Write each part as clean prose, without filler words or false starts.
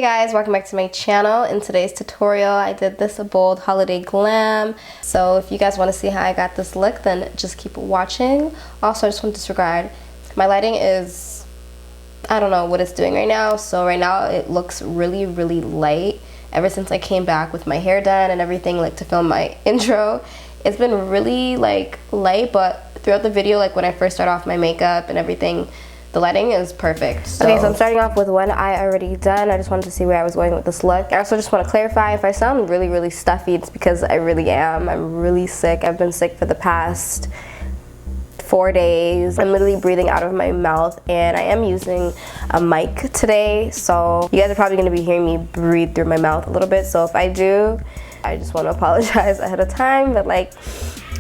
Hey guys, welcome back to my channel. In today's tutorial, I did this bold holiday glam. So if you guys want to see how I got this look, then just keep watching. Also, I just want to disregard, my lighting is, I don't know what it's doing right now. So right now it looks really light. Ever since I came back with my hair done and everything, like to film my intro, it's been really like light, but throughout the video, like when I first start off my makeup and everything, the lighting is perfect. Okay, so I'm starting off with one eye already done. I just wanted to see where I was going with this look. I also just want to clarify, if I sound really stuffy, it's because I really am. I'm really sick. I've been sick for the past 4 days. I'm literally breathing out of my mouth, and I am using a mic today, so you guys are probably going to be hearing me breathe through my mouth a little bit. So if I do, I just want to apologize ahead of time, but like,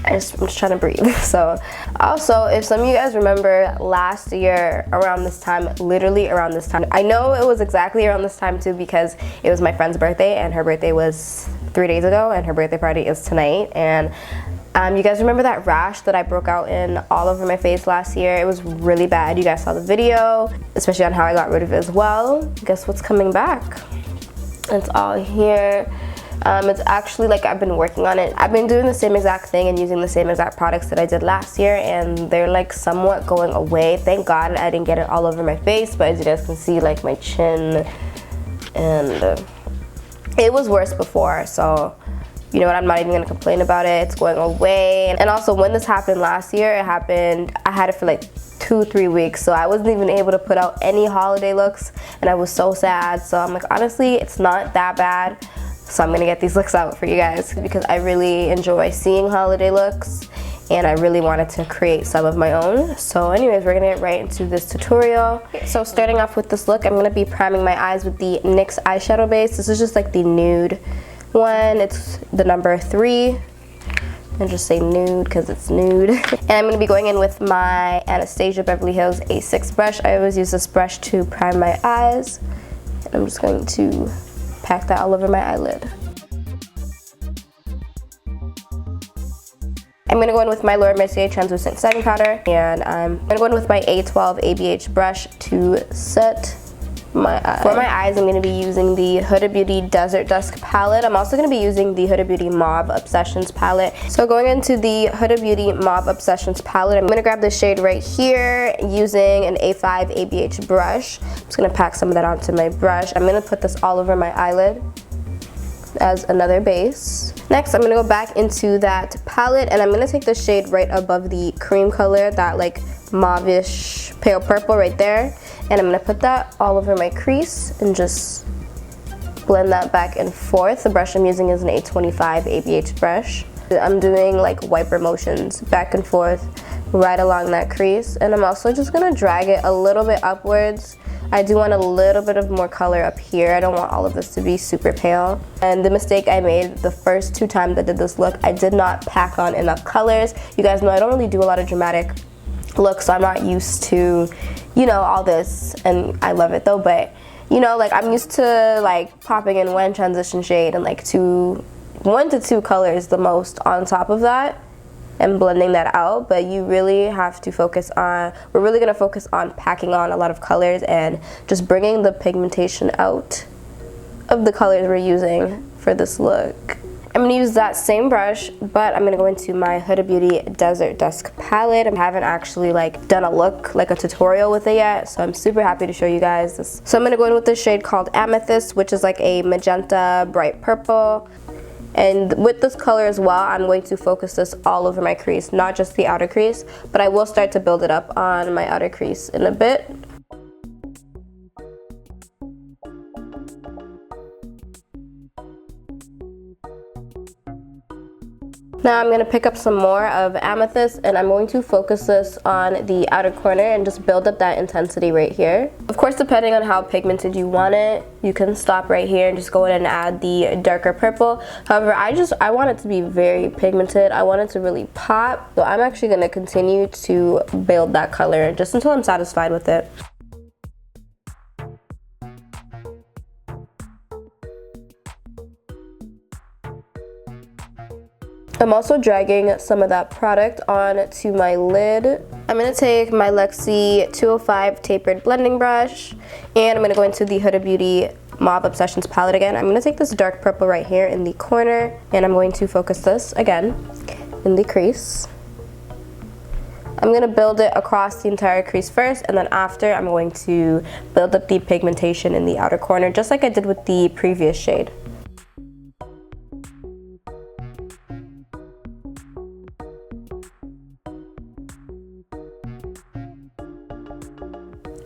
I'm just trying to breathe. So also, if some of you guys remember last year around this time, literally around this time, I know it was exactly around this time too, because it was my friend's birthday and her birthday was 3 days ago and her birthday party is tonight. And you guys remember that rash that I broke out in all over my face last year? It was really bad. You guys saw the video, especially on how I got rid of it as well. Guess what's coming back? It's all here. It's actually like I've been working on it. I've been doing the same exact thing and using the same exact products that I did last year, and they're like somewhat going away. Thank God I didn't get it all over my face, but as you guys can see, like my chin, and it was worse before, so you know what, I'm not even gonna complain about it. It's going away. And also, when this happened last year, I had it for like 2-3 weeks, so I wasn't even able to put out any holiday looks, and I was so sad. So I'm like, honestly, it's not that bad. So I'm gonna get these looks out for you guys because I really enjoy seeing holiday looks and I really wanted to create some of my own. So anyways, we're gonna get right into this tutorial. So starting off with this look, I'm gonna be priming my eyes with the NYX eyeshadow base. This is just like the nude one. It's the number 3. And just say nude because it's nude. And I'm gonna be going in with my Anastasia Beverly Hills A6 brush. I always use this brush to prime my eyes. And I'm just going to pack that all over my eyelid. I'm going to go in with my Laura Mercier translucent setting powder, and I'm going to go in with my A12 ABH brush to set my eyes. For my eyes, I'm going to be using the Huda Beauty Desert Dusk palette. I'm also going to be using the Huda Beauty Mauve Obsessions palette. So going into the Huda Beauty Mauve Obsessions palette, I'm going to grab the shade right here using an A5 ABH brush. I'm just going to pack some of that onto my brush. I'm going to put this all over my eyelid as another base. Next, I'm going to go back into that palette, and I'm going to take the shade right above the cream color, that like mauve-ish pale purple right there. And I'm going to put that all over my crease and just blend that back and forth. The brush I'm using is an A25 ABH brush. I'm doing like wiper motions back and forth right along that crease. And I'm also just going to drag it a little bit upwards. I do want a little bit of more color up here. I don't want all of this to be super pale. And the mistake I made the first 2 times I did this look, I did not pack on enough colors. You guys know I don't really do a lot of dramatic looks, so I'm not used to, you know, all this, and I love it though, but you know, like I'm used to like popping in one transition shade and like 1 to 2 colors the most on top of that and blending that out. But you really have to focus on, we're really going to focus on packing on a lot of colors and just bringing the pigmentation out of the colors we're using for this look. I'm going to use that same brush, but I'm going to go into my Huda Beauty Desert Dusk palette. I haven't actually like done a look, like a tutorial with it yet, so I'm super happy to show you guys this. So I'm going to go in with this shade called Amethyst, which is like a magenta bright purple. And with this color as well, I'm going to focus this all over my crease, not just the outer crease, but I will start to build it up on my outer crease in a bit. Now I'm going to pick up some more of Amethyst, and I'm going to focus this on the outer corner and just build up that intensity right here. Of course, depending on how pigmented you want it, you can stop right here and just go in and add the darker purple. However, I want it to be very pigmented. I want it to really pop. So I'm actually going to continue to build that color just until I'm satisfied with it. I'm also dragging some of that product onto my lid I'm going to take my Alexia 205 tapered blending brush, and I'm going to go into the Huda Beauty Mauve Obsessions palette again. I'm going to take this dark purple right here in the corner, and I'm going to focus this again in the crease. I'm going to build it across the entire crease first, and then after I'm going to build up the pigmentation in the outer corner, just like I did with the previous shade.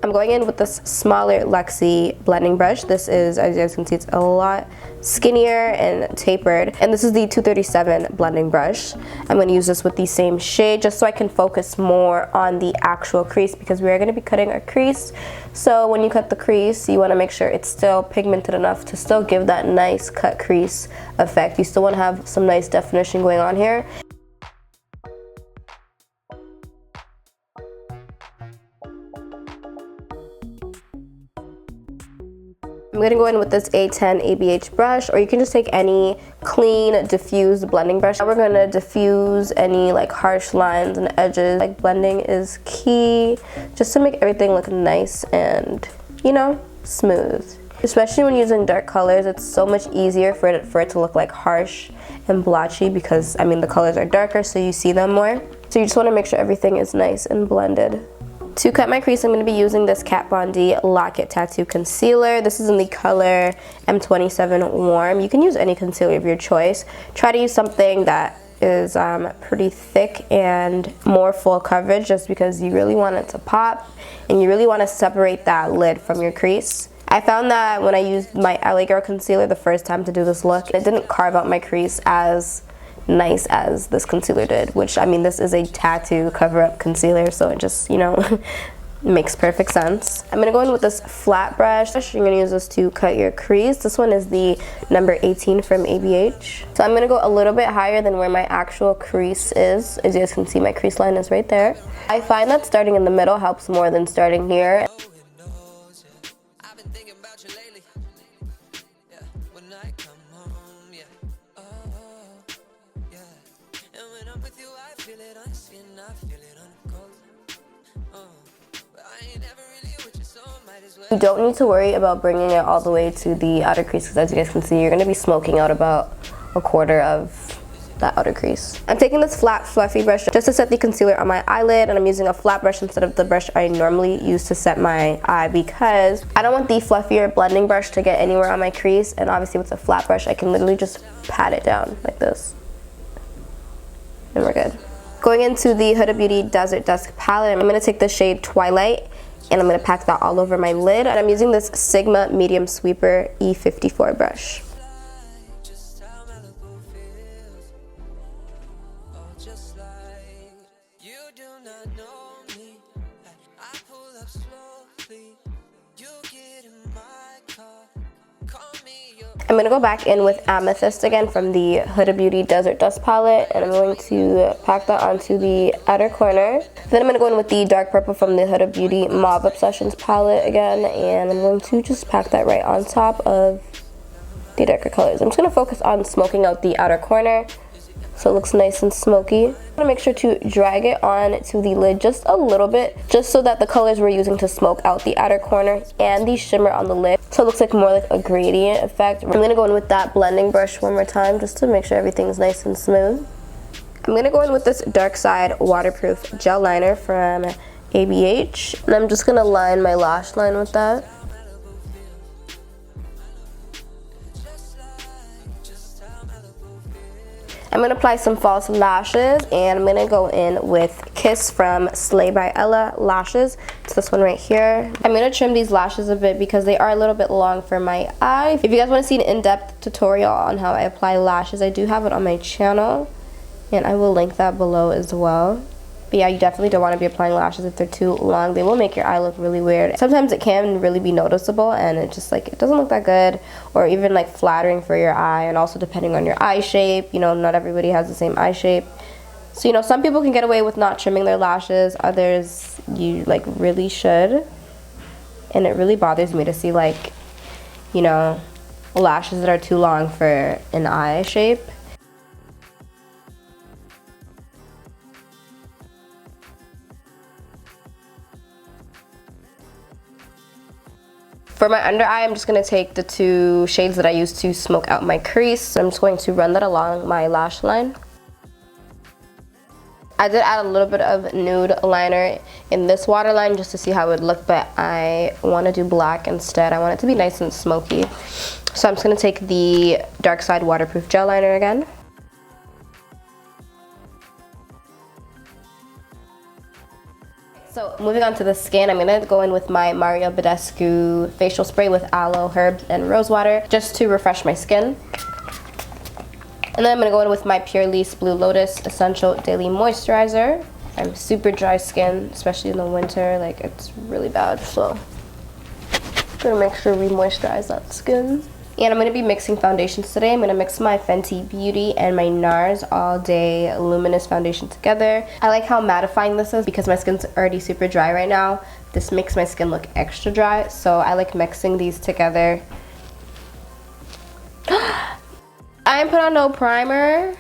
I'm going in with this smaller Alexia blending brush. This is, as you guys can see, it's a lot skinnier and tapered. And this is the 237 blending brush. I'm going to use this with the same shade just so I can focus more on the actual crease, because we are going to be cutting a crease. So when you cut the crease, you want to make sure it's still pigmented enough to still give that nice cut crease effect. You still want to have some nice definition going on here. I'm going to go in with this A10 ABH brush, or you can just take any clean, diffused blending brush. Now we're going to diffuse any like harsh lines and edges. Like, blending is key, just to make everything look nice and, you know, smooth. Especially when using dark colors, it's so much easier for it to look like harsh and blotchy, because, I mean, the colors are darker so you see them more. So you just want to make sure everything is nice and blended. To cut my crease, I'm going to be using this Kat Von D Lock It Tattoo Concealer. This is in the color M27 Warm. You can use any concealer of your choice. Try to use something that is pretty thick and more full coverage, just because you really want it to pop and you really want to separate that lid from your crease. I found that when I used my LA Girl concealer the first time to do this look, it didn't carve out my crease as nice as this concealer did, which, I mean, this is a tattoo cover-up concealer, so it just, you know, makes perfect sense. I'm going to go in with this flat brush. You're going to use this to cut your crease. This one is the number 18 from ABH. So I'm going to go a little bit higher than where my actual crease is. As you guys can see, my crease line is right there. I find that starting in the middle helps more than starting here. You don't need to worry about bringing it all the way to the outer crease, because as you guys can see, you're going to be smoking out about a quarter of that outer crease. I'm taking this flat, fluffy brush just to set the concealer on my eyelid, and I'm using a flat brush instead of the brush I normally use to set my eye, because I don't want the fluffier blending brush to get anywhere on my crease, and obviously with a flat brush, I can literally just pat it down like this, and we're good. Going into the Huda Beauty Desert Dusk palette, I'm going to take the shade Twilight, and I'm going to pack that all over my lid, and I'm using this Sigma Medium Sweeper E54 brush. I'm going to go back in with Amethyst again from the Huda Beauty Desert Dust palette, and I'm going to pack that onto the outer corner. Then I'm going to go in with the dark purple from the Huda Beauty Mauve Obsessions palette again, and I'm going to just pack that right on top of the darker colors. I'm just going to focus on smoking out the outer corner so it looks nice and smoky. I'm going to make sure to drag it on to the lid just a little bit, just so that the colors we're using to smoke out the outer corner and the shimmer on the lid, so it looks like more like a gradient effect. I'm going to go in with that blending brush one more time just to make sure everything's nice and smooth. I'm going to go in with this Dark Side Waterproof Gel Liner from ABH, and I'm just going to line my lash line with that. I'm going to apply some false lashes, and I'm going to go in with Kiss from Slaybyella Lashes. It's this one right here. I'm going to trim these lashes a bit because they are a little bit long for my eye. If you guys want to see an in-depth tutorial on how I apply lashes, I do have it on my channel, and I will link that below as well. But yeah, you definitely don't want to be applying lashes if they're too long. They will make your eye look really weird. Sometimes it can really be noticeable, and it just like, it doesn't look that good, or even like flattering for your eye. And also depending on your eye shape, you know, not everybody has the same eye shape. So, you know, some people can get away with not trimming their lashes, others you like really should. And it really bothers me to see like, you know, lashes that are too long for an eye shape. For my under eye, I'm just going to take the two shades that I use to smoke out my crease. I'm just going to run that along my lash line. I did add a little bit of nude liner in this waterline just to see how it would look, but I want to do black instead. I want it to be nice and smoky. So I'm just going to take the Dark Side Waterproof Gel Liner again. So moving on to the skin, I'm going to go in with my Mario Badescu facial spray with aloe, herbs, and rose water just to refresh my skin. And then I'm going to go in with my Purlisse Blue Lotus Essential Daily Moisturizer. I'm super dry skin, especially in the winter, like it's really bad, so I'm going to make sure we moisturize that skin. And I'm going to be mixing foundations today. I'm going to mix my Fenty Beauty and my NARS All Day Luminous foundation together. I like how mattifying this is because my skin's already super dry right now. This makes my skin look extra dry, so I like mixing these together. I didn't put on no primer.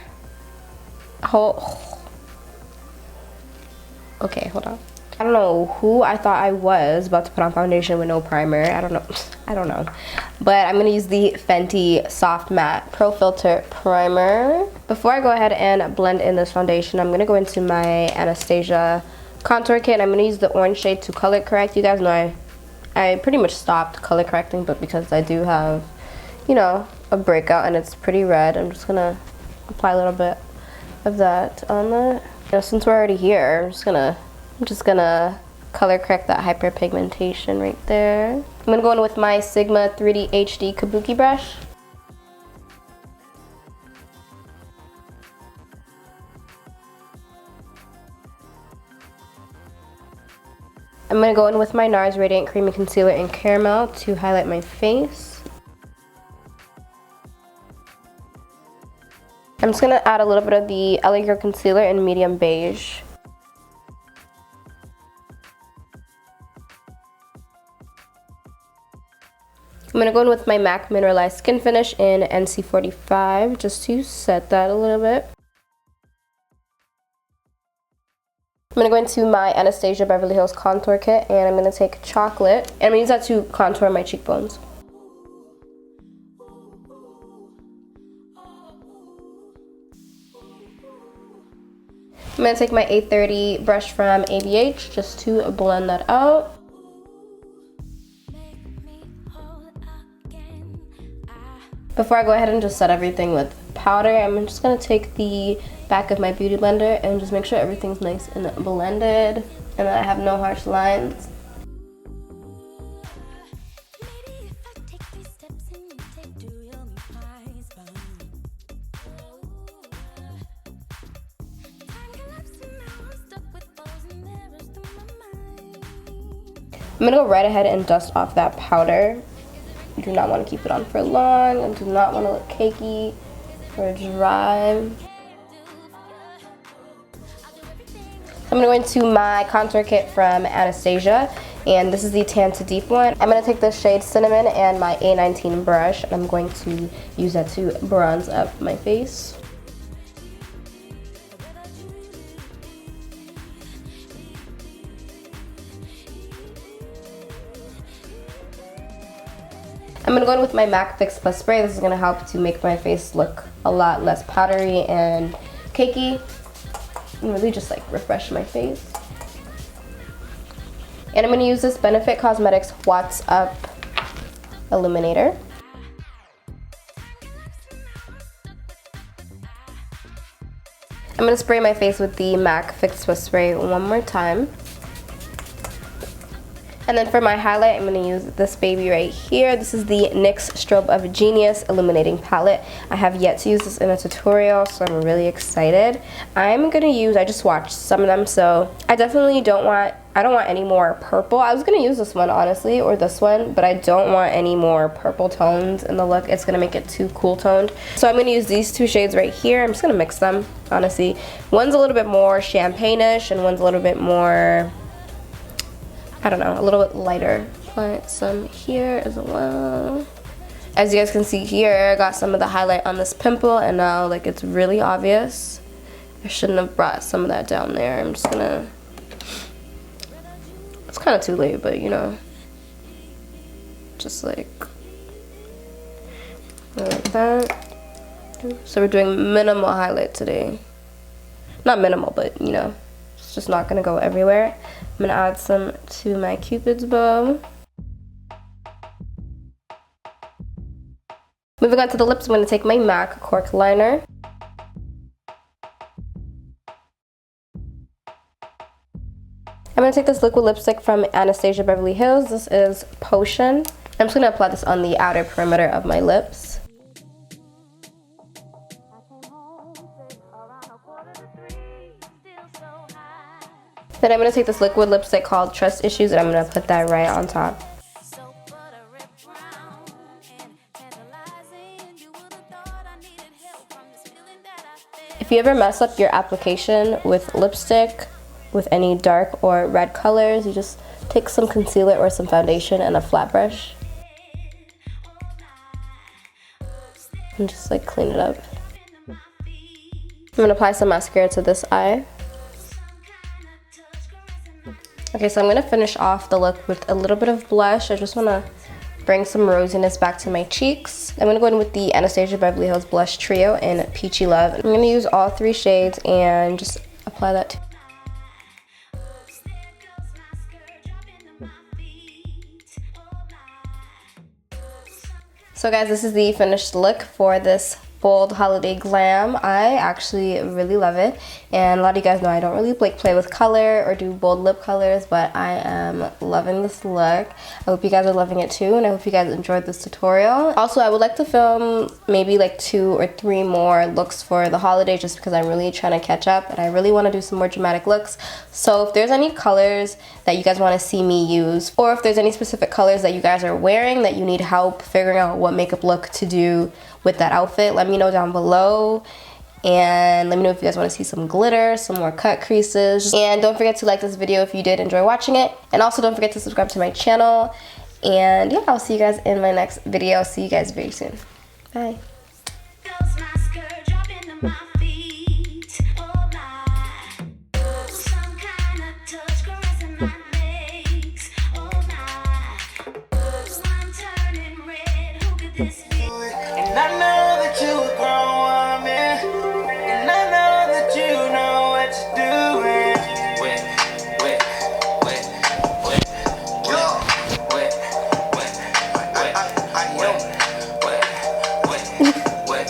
Okay, hold on. I don't know who I thought I was about to put on foundation with no primer. I don't know. But I'm going to use the Fenty Soft Matte Pro Filter Primer. Before I go ahead and blend in this foundation, I'm going to go into my Anastasia contour kit. I'm going to use the orange shade to color correct. You guys know I pretty much stopped color correcting, but because I do have, you know, a breakout and it's pretty red, I'm just going to apply a little bit of that on that. You know, since we're already here, I'm just gonna color correct that hyperpigmentation right there. I'm gonna go in with my Sigma 3D HD Kabuki brush. I'm gonna go in with my NARS Radiant Creamy Concealer in Caramel to highlight my face. I'm just gonna add a little bit of the LA Girl Concealer in Medium Beige. I'm going to go in with my MAC Mineralized Skin Finish in NC45 just to set that a little bit. I'm going to go into my Anastasia Beverly Hills Contour Kit and I'm going to take Chocolate and I'm going to use that to contour my cheekbones. I'm going to take my A30 brush from ABH just to blend that out. Before I go ahead and just set everything with powder, I'm just going to take the back of my beauty blender and just make sure everything's nice and blended and that I have no harsh lines. I'm going to go right ahead and dust off that powder. You do not want to keep it on for long and do not want to look cakey or dry. I'm going to go into my contour kit from Anastasia and this is the Tan to Deep one. I'm going to take the shade Cinnamon and my A19 brush and I'm going to use that to bronze up my face. I'm going to go in with my MAC Fix Plus Spray. This is going to help to make my face look a lot less powdery and cakey. And really just like refresh my face. And I'm going to use this Benefit Cosmetics What's Up Illuminator. I'm going to spray my face with the MAC Fix Plus Spray one more time. And then for my highlight, I'm going to use this baby right here. This is the NYX Strobe of Genius Illuminating Palette. I have yet to use this in a tutorial, so I'm really excited. I'm going to use, I just watched some of them, so I definitely don't want any more purple. I was going to use this one, honestly, or this one, but I don't want any more purple tones in the look. It's going to make it too cool toned. So I'm going to use these two shades right here. I'm just going to mix them, honestly. One's a little bit more champagne-ish, and one's a little bit more, I don't know, a little bit lighter. Put some here as well. As you guys can see here, I got some of the highlight on this pimple and now like it's really obvious. I shouldn't have brought some of that down there. I'm just gonna, it's kind of too late, but you know. just like that. So we're doing minimal highlight today. Not minimal, but you know, it's just not gonna go everywhere. I'm gonna add some to my Cupid's bow. Moving on to the lips, I'm gonna take my MAC Cork liner. I'm going to take this liquid lipstick from Anastasia Beverly Hills. This is Potion. I'm just going to apply this on the outer perimeter of my lips. Then I'm going to take this liquid lipstick called Trust Issues and I'm going to put that right on top. If you ever mess up your application with lipstick, with any dark or red colors, you just take some concealer or some foundation and a flat brush and just like clean it up. I'm gonna apply some mascara to this eye. Okay, so I'm gonna finish off the look with a little bit of blush. I just wanna bring some rosiness back to my cheeks. I'm gonna go in with the Anastasia Beverly Hills Blush Trio in Peachy Love. I'm gonna use all 3 shades and just apply that to So guys, this is the finished look for this bold holiday glam. I actually really love it, and a lot of you guys know I don't really like play with color or do bold lip colors, but I am loving this look. I hope you guys are loving it too, and I hope you guys enjoyed this tutorial. Also, I would like to film maybe like 2 or 3 more looks for the holiday, just because I'm really trying to catch up and I really want to do some more dramatic looks. So if there's any colors that you guys want to see me use, or if there's any specific colors that you guys are wearing that you need help figuring out what makeup look to do with that outfit, let me know down below, and let me know if you guys want to see some glitter, some more cut creases, and don't forget to like this video if you did enjoy watching it, and also don't forget to subscribe to my channel. And yeah, I'll see you guys in my next video. I'll see you guys very soon. Bye. And I know that you a grown woman, and I know that you know what you're doing. Wet.